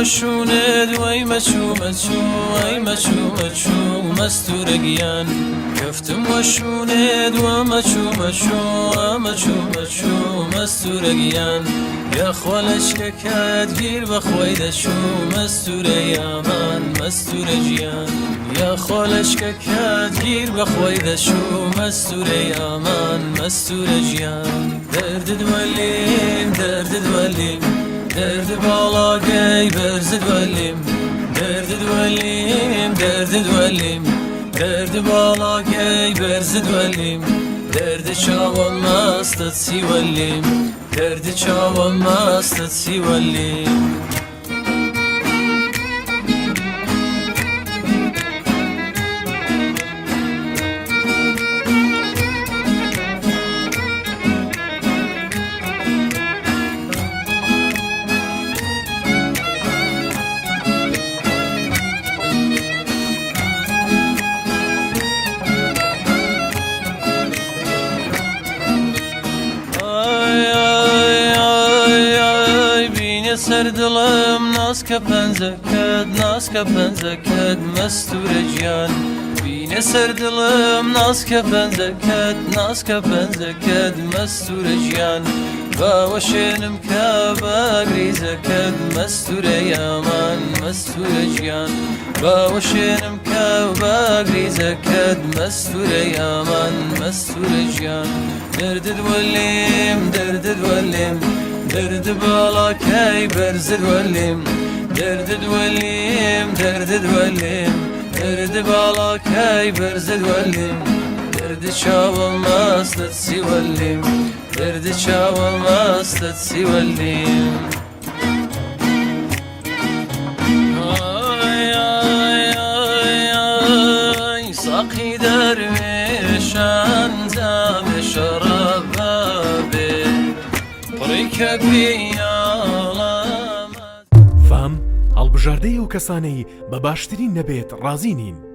وشوند وي مچو مچو وي مچو مچو مستورگيان كفتم وشوند ومچو مچو مچو مچو مستورگيان يا خولشك كادگير بخوي دشو مستوريامان مستورجيان يا خولشك كادگير بخوي دشو مستوريامان مستورجيان درد دوليم درد دوليم درد بالاقي برز دوليم درد دوليم درد دوليم درد بالاقي برز دوليم درد شاوم ماست سيوليم درد شاوم ماست سيوليم سردلم ناس كبنزكد مستورجيان بين سردلم ناس كبنزكد مستورجيان باوشنم كباغري زكد مستوريامان مستورجيان باوشنم كباغري زكد مستوريامان مستورجيان درد دوليم درد دوليم درد بالاكي برز دوليم درد دوليم درد دوليم درد بالاكي برز دوليم درد شاوم ماست سيوليم درد شاوم ماست سيوليم آي آي آي آي ساقي درويشان زام شراب فام هەڵبژاردەی ئەو کەسانەی بە باشترین نەبێت ڕازی نین.